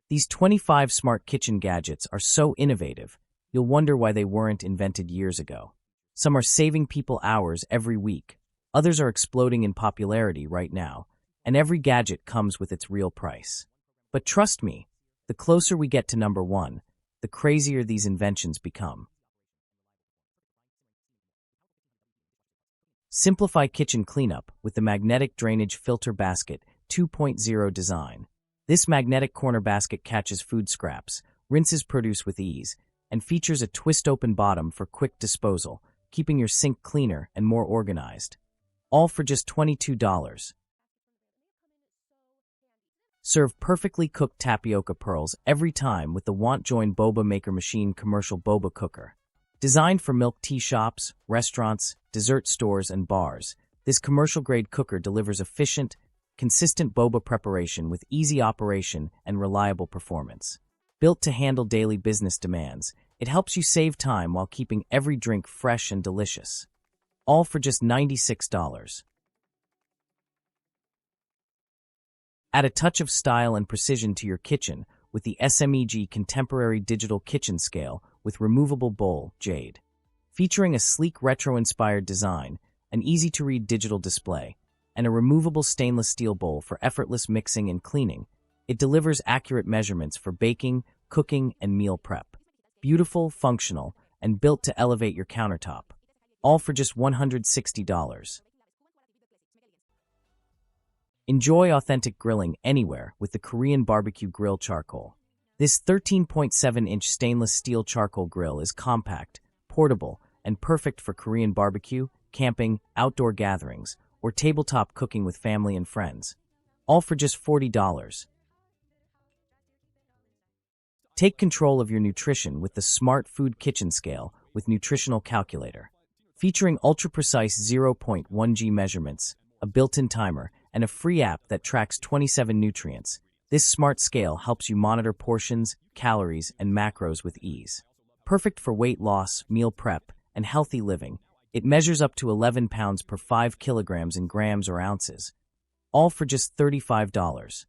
These 25 smart kitchen gadgets are so innovative, you'll wonder why they weren't invented years ago. Some are saving people hours every week, others are exploding in popularity right now, and every gadget comes with its real price. But trust me, the closer we get to number one, the crazier these inventions become. Simplify kitchen cleanup with the Magnetic Drainage Filter Basket 2.0 design. This magnetic corner basket catches food scraps, rinses produce with ease, and features a twist-open bottom for quick disposal, keeping your sink cleaner and more organized. All for just $22. Serve perfectly cooked tapioca pearls every time with the Want-Join Boba Maker Machine commercial boba cooker. Designed for milk tea shops, restaurants, dessert stores, and bars, this commercial-grade cooker delivers efficient, consistent boba preparation with easy operation and reliable performance. Built to handle daily business demands, it helps you save time while keeping every drink fresh and delicious. All for just $96. Add a touch of style and precision to your kitchen with the SMEG Contemporary Digital Kitchen Scale with removable bowl, Jade. Featuring a sleek retro-inspired design, an easy-to-read digital display, and a removable stainless steel bowl for effortless mixing and cleaning, it delivers accurate measurements for baking, cooking, and meal prep. Beautiful, functional, and built to elevate your countertop. All for just $160. Enjoy authentic grilling anywhere with the Korean Barbecue Grill Charcoal. This 13.7-inch stainless steel charcoal grill is compact, portable, and perfect for Korean barbecue, camping, outdoor gatherings, or tabletop cooking with family and friends. All for just $40. Take control of your nutrition with the Smart Food Kitchen Scale with Nutritional Calculator. Featuring ultra-precise 0.1 g measurements, a built-in timer, and a free app that tracks 27 nutrients, this smart scale helps you monitor portions, calories, and macros with ease. Perfect for weight loss, meal prep, and healthy living, it measures up to 11 pounds per 5 kilograms in grams or ounces. All for just $35.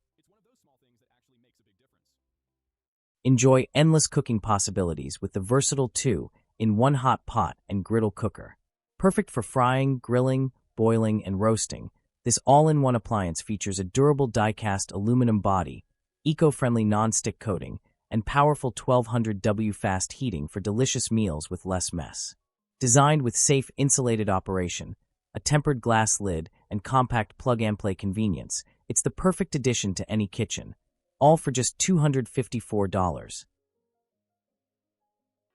Enjoy endless cooking possibilities with the versatile 2-in-1 hot pot and griddle cooker. Perfect for frying, grilling, boiling, and roasting, this all-in-one appliance features a durable die-cast aluminum body, eco-friendly non-stick coating, and powerful 1200W fast heating for delicious meals with less mess. Designed with safe insulated operation, a tempered glass lid, and compact plug-and-play convenience, it's the perfect addition to any kitchen. All for just $254.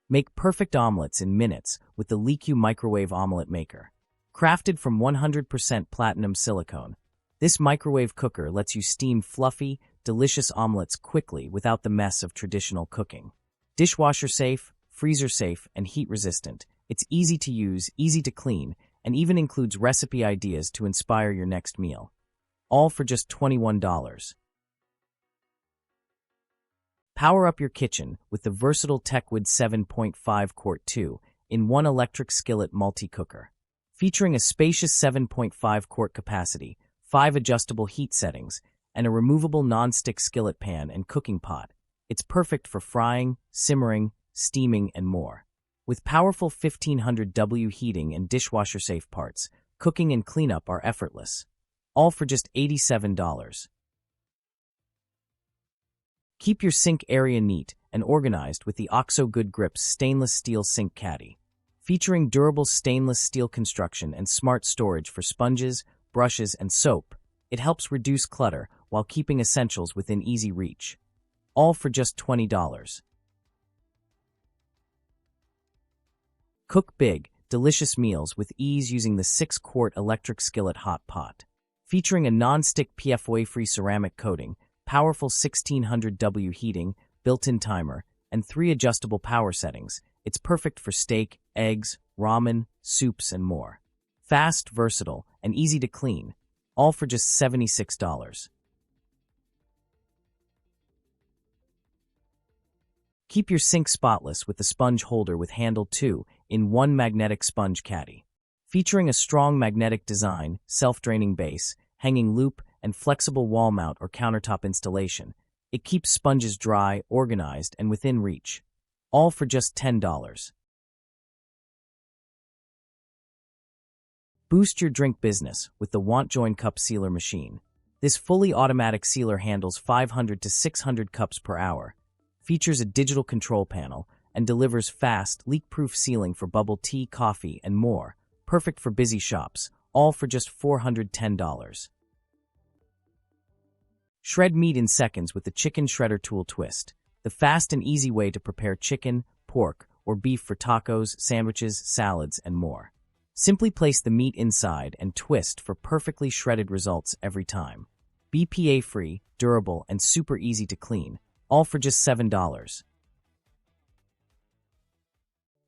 Make perfect omelets in minutes with the LiQ Microwave Omelet Maker. Crafted from 100% platinum silicone, this microwave cooker lets you steam fluffy, delicious omelets quickly without the mess of traditional cooking. Dishwasher safe, freezer safe, and heat resistant, it's easy to use, easy to clean, and even includes recipe ideas to inspire your next meal. All for just $21. Power up your kitchen with the versatile TechWood 7.5-quart 2-in-1 electric skillet multi-cooker. Featuring a spacious 7.5-quart capacity, 5 adjustable heat settings, and a removable non-stick skillet pan and cooking pot, it's perfect for frying, simmering, steaming, and more. With powerful 1500W heating and dishwasher-safe parts, cooking and cleanup are effortless. All for just $87. Keep your sink area neat and organized with the OXO Good Grips stainless steel sink caddy. Featuring durable stainless steel construction and smart storage for sponges, brushes, and soap, it helps reduce clutter while keeping essentials within easy reach. All for just $20. Cook big, delicious meals with ease using the 6-quart electric skillet hot pot. Featuring a non-stick PFOA-free ceramic coating, powerful 1600W heating, built-in timer, and 3 adjustable power settings, it's perfect for steak, eggs, ramen, soups, and more. Fast, versatile, and easy to clean, all for just $76. Keep your sink spotless with the sponge holder with handle 2-in-1 magnetic sponge caddy. Featuring a strong magnetic design, self-draining base, hanging loop, and flexible wall mount or countertop installation, It keeps sponges dry, organized, and within reach. All for just $10. Boost your drink business with the Want Join Cup Sealer Machine. This fully automatic sealer handles 500 to 600 cups per hour, features a digital control panel, and delivers fast, leak-proof sealing for bubble tea, coffee, and more, perfect for busy shops, all for just $410. Shred meat in seconds with the Chicken Shredder Tool Twist, the fast and easy way to prepare chicken, pork, or beef for tacos, sandwiches, salads, and more. Simply place the meat inside and twist for perfectly shredded results every time. BPA-free, durable, and super easy to clean, all for just $7.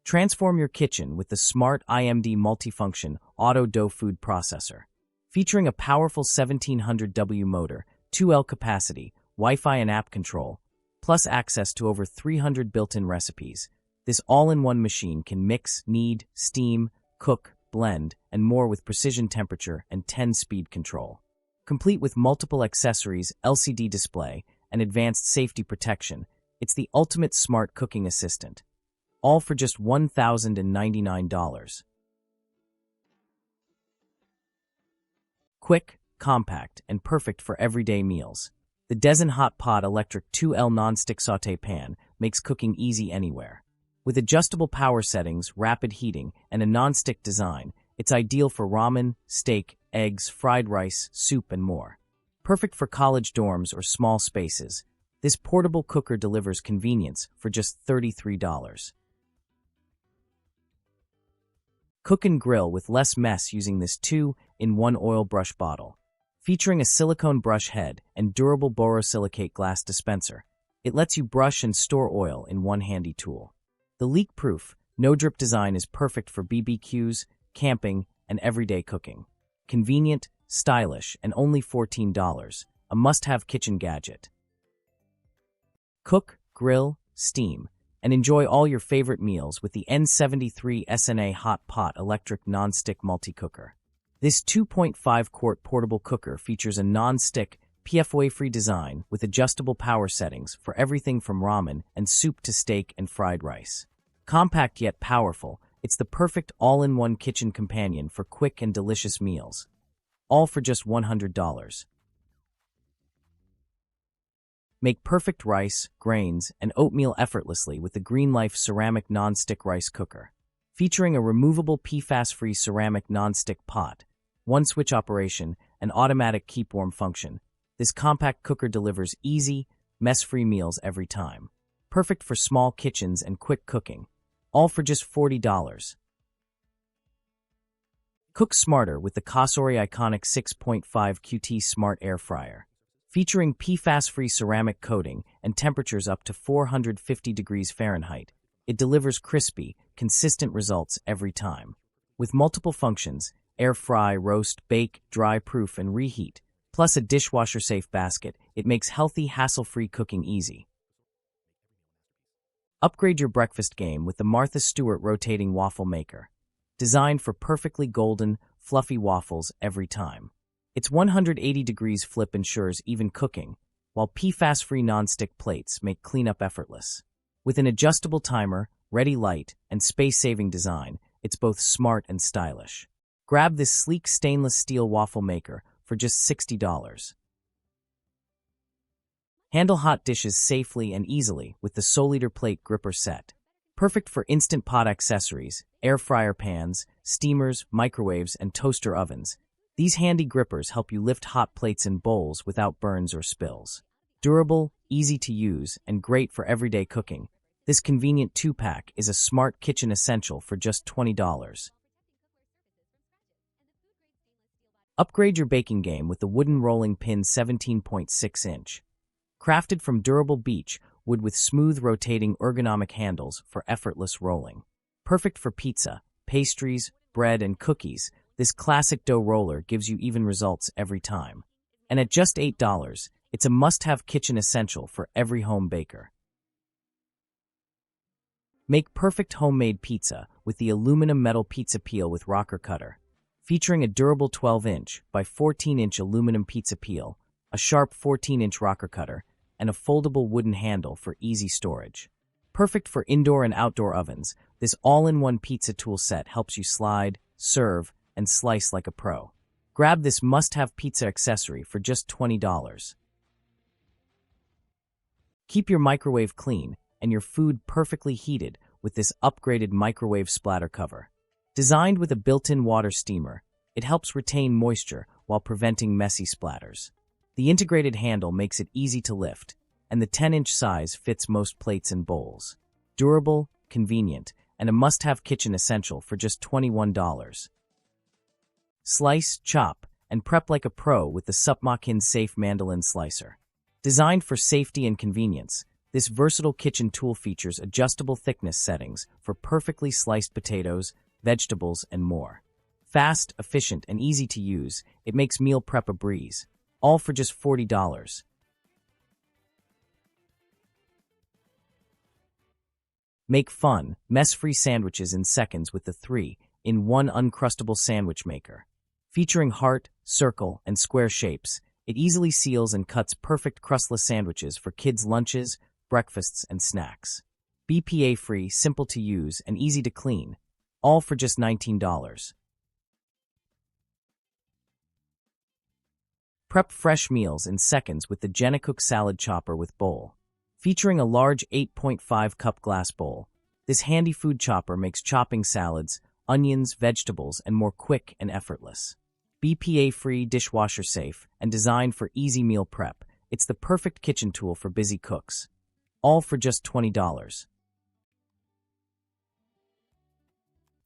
Transform your kitchen with the smart IMD multifunction auto dough food processor. Featuring a powerful 1700W motor, 2L capacity, Wi-Fi and app control, plus access to over 300 built-in recipes, this all-in-one machine can mix, knead, steam, cook, blend, and more with precision temperature and 10-speed control. Complete with multiple accessories, LCD display, and advanced safety protection, it's the ultimate smart cooking assistant. All for just $1,099. Quick, compact, and perfect for everyday meals. The Dezen Hot Pot Electric 2L Non-Stick Sauté Pan makes cooking easy anywhere. With adjustable power settings, rapid heating, and a non-stick design, it's ideal for ramen, steak, eggs, fried rice, soup, and more. Perfect for college dorms or small spaces, this portable cooker delivers convenience for just $33. Cook and grill with less mess using this 2-in-1 oil brush bottle. Featuring a silicone brush head and durable borosilicate glass dispenser, it lets you brush and store oil in one handy tool. The leak-proof, no-drip design is perfect for BBQs, camping, and everyday cooking. Convenient, stylish, and only $14, a must-have kitchen gadget. Cook, grill, steam, and enjoy all your favorite meals with the N73 SNA Hot Pot Electric Non-Stick Multi-Cooker. This 2.5-quart portable cooker features a non-stick, PFOA-free design with adjustable power settings for everything from ramen and soup to steak and fried rice. Compact yet powerful, it's the perfect all-in-one kitchen companion for quick and delicious meals. All for just $100. Make perfect rice, grains, and oatmeal effortlessly with the Green Life Ceramic Non-Stick Rice Cooker. Featuring a removable PFAS-free ceramic non-stick pot, one-switch operation, and automatic keep-warm function, this compact cooker delivers easy, mess-free meals every time. Perfect for small kitchens and quick cooking. All for just $40. Cook smarter with the Cosori Iconic 6.5 QT Smart Air Fryer. Featuring PFAS-free ceramic coating and temperatures up to 450 degrees Fahrenheit, it delivers crispy, consistent results every time. With multiple functions, air fry, roast, bake, dry proof, and reheat, plus a dishwasher-safe basket, it makes healthy, hassle-free cooking easy. Upgrade your breakfast game with the Martha Stewart Rotating Waffle Maker. Designed for perfectly golden, fluffy waffles every time. Its 180 degrees flip ensures even cooking, while PFAS-free non-stick plates make cleanup effortless. With an adjustable timer, ready light, and space-saving design, it's both smart and stylish. Grab this sleek stainless steel waffle maker for just $60. Handle hot dishes safely and easily with the Soliter Plate Gripper Set. Perfect for Instant Pot accessories, air fryer pans, steamers, microwaves, and toaster ovens. These handy grippers help you lift hot plates and bowls without burns or spills. Durable, easy to use, and great for everyday cooking, this convenient 2-pack is a smart kitchen essential for just $20. Upgrade your baking game with the wooden rolling pin 17.6-inch. Crafted from durable beech wood with smooth rotating ergonomic handles for effortless rolling. Perfect for pizza, pastries, bread, and cookies, this classic dough roller gives you even results every time. And at just $8, it's a must-have kitchen essential for every home baker. Make perfect homemade pizza with the aluminum metal pizza peel with rocker cutter. Featuring a durable 12-inch by 14-inch aluminum pizza peel, a sharp 14-inch rocker cutter, and a foldable wooden handle for easy storage. Perfect for indoor and outdoor ovens, this all-in-one pizza tool set helps you slide, serve, and slice like a pro. Grab this must-have pizza accessory for just $20. Keep your microwave clean and your food perfectly heated with this upgraded microwave splatter cover. Designed with a built-in water steamer, it helps retain moisture while preventing messy splatters. The integrated handle makes it easy to lift, and the 10-inch size fits most plates and bowls. Durable, convenient, and a must-have kitchen essential for just $21. Slice, chop, and prep like a pro with the Supmakin Safe Mandolin Slicer. Designed for safety and convenience, this versatile kitchen tool features adjustable thickness settings for perfectly sliced potatoes, vegetables, and more. Fast, efficient, and easy to use, it makes meal prep a breeze. All for just $40. Make fun, mess-free sandwiches in seconds with the 3-in-1 Uncrustable Sandwich Maker. Featuring heart, circle, and square shapes, it easily seals and cuts perfect crustless sandwiches for kids' lunches, breakfasts, and snacks. BPA-free, simple to use, and easy to clean. All for just $19. Prep fresh meals in seconds with the Genecook Salad Chopper with Bowl. Featuring a large 8.5-cup glass bowl, this handy food chopper makes chopping salads, onions, vegetables, and more quick and effortless. BPA-free, dishwasher-safe, and designed for easy meal prep, it's the perfect kitchen tool for busy cooks. All for just $20.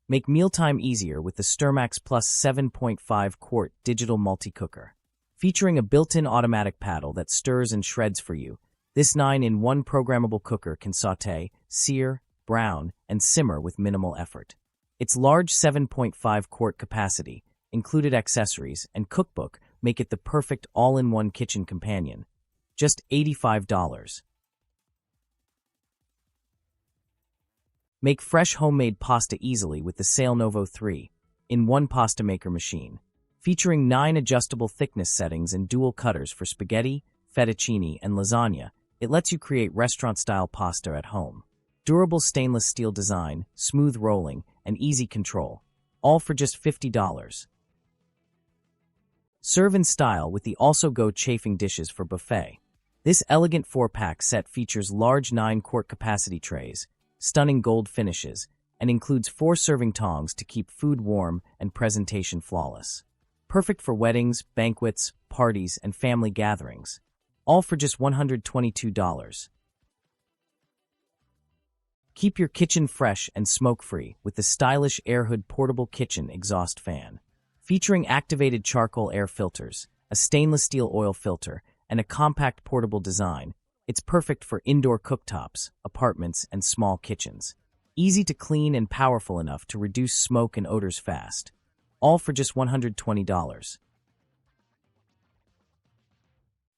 Make mealtime easier with the Sturmax Plus 7.5-quart digital multi-cooker. Featuring a built-in automatic paddle that stirs and shreds for you, this 9-in-1 programmable cooker can sauté, sear, brown, and simmer with minimal effort. Its large 7.5-quart capacity, included accessories, and cookbook make it the perfect all-in-one kitchen companion. Just $85. Make fresh homemade pasta easily with the Sailnovo 3-in-1 pasta maker machine. Featuring 9 adjustable thickness settings and dual cutters for spaghetti, fettuccine, and lasagna, it lets you create restaurant-style pasta at home. Durable stainless steel design, smooth rolling, and easy control. All for just $50. Serve in style with the Also Go chafing dishes for buffet. This elegant 4-pack set features large 9-quart capacity trays, stunning gold finishes, and includes 4 serving tongs to keep food warm and presentation flawless. Perfect for weddings, banquets, parties, and family gatherings. All for just $122. Keep your kitchen fresh and smoke-free with the stylish Airhood Portable Kitchen Exhaust Fan. Featuring activated charcoal air filters, a stainless steel oil filter, and a compact portable design, it's perfect for indoor cooktops, apartments, and small kitchens. Easy to clean and powerful enough to reduce smoke and odors fast. All for just $120.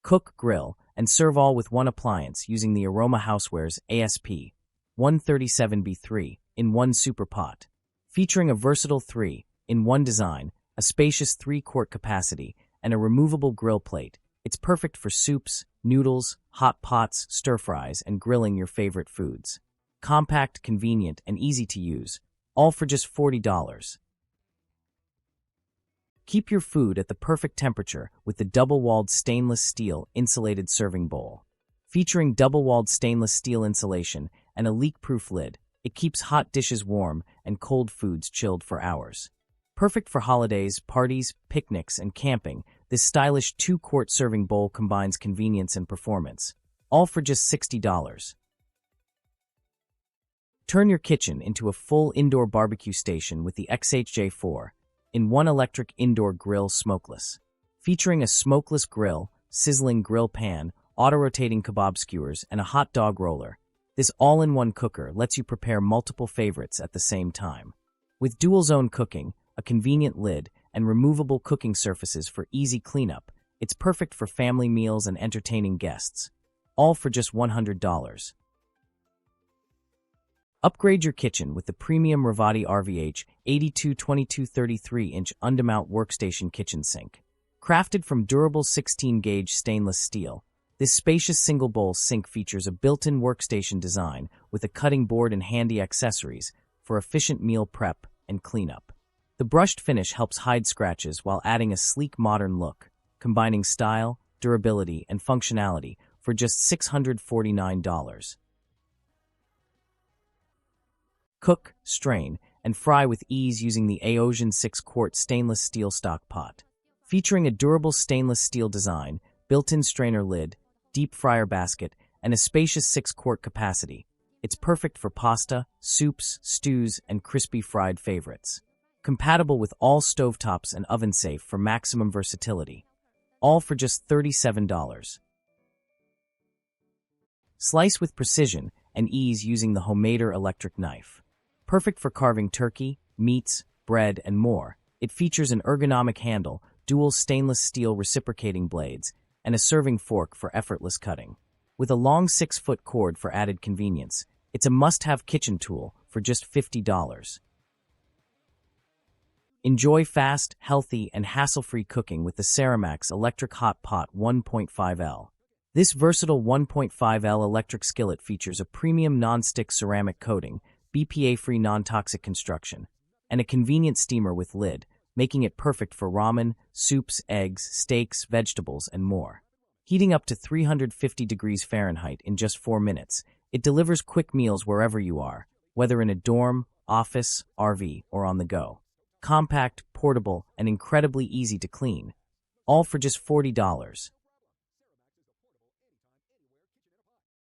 Cook, grill, and serve all with one appliance using the Aroma Housewares ASP 137B3-in-1 Super Pot. Featuring a versatile 3-in-1 design, a spacious 3-quart capacity, and a removable grill plate, it's perfect for soups, noodles, hot pots, stir-fries, and grilling your favorite foods. Compact, convenient, and easy to use. All for just $40. Keep your food at the perfect temperature with the double-walled stainless steel insulated serving bowl. Featuring double-walled stainless steel insulation and a leak-proof lid, it keeps hot dishes warm and cold foods chilled for hours. Perfect for holidays, parties, picnics, and camping, this stylish 2-quart serving bowl combines convenience and performance. All for just $60. Turn your kitchen into a full indoor barbecue station with the XHJ4-in-1 Electric Indoor Grill Smokeless. Featuring a smokeless grill, sizzling grill pan, auto-rotating kebab skewers, and a hot dog roller, this all-in-one cooker lets you prepare multiple favorites at the same time. With dual-zone cooking, a convenient lid, and removable cooking surfaces for easy cleanup, it's perfect for family meals and entertaining guests. All for just $100. Upgrade your kitchen with the premium Ravati RVH 82-22-33-inch Undermount Workstation Kitchen Sink. Crafted from durable 16-gauge stainless steel, This spacious single-bowl sink features a built-in workstation design with a cutting board and handy accessories for efficient meal prep and cleanup. The brushed finish helps hide scratches while adding a sleek modern look, combining style, durability, and functionality for just $649. Cook, strain, and fry with ease using the Aosian 6-quart stainless steel stock pot. Featuring a durable stainless steel design, built-in strainer lid, deep fryer basket, and a spacious 6-quart capacity, it's perfect for pasta, soups, stews, and crispy fried favorites. Compatible with all stovetops and oven-safe for maximum versatility. All for just $37. Slice with precision and ease using the Homemader electric knife. Perfect for carving turkey, meats, bread, and more, it features an ergonomic handle, dual stainless steel reciprocating blades, and a serving fork for effortless cutting. With a long 6-foot cord for added convenience, it's a must-have kitchen tool for just $50. Enjoy fast, healthy, and hassle-free cooking with the Ceramax Electric Hot Pot 1.5L. This versatile 1.5L electric skillet features a premium non-stick ceramic coating, BPA-free non-toxic construction, and a convenient steamer with lid, making it perfect for ramen, soups, eggs, steaks, vegetables, and more. Heating up to 350 degrees Fahrenheit in just 4 minutes, it delivers quick meals wherever you are, whether in a dorm, office, RV, or on the go. Compact, portable, and incredibly easy to clean. All for just $40.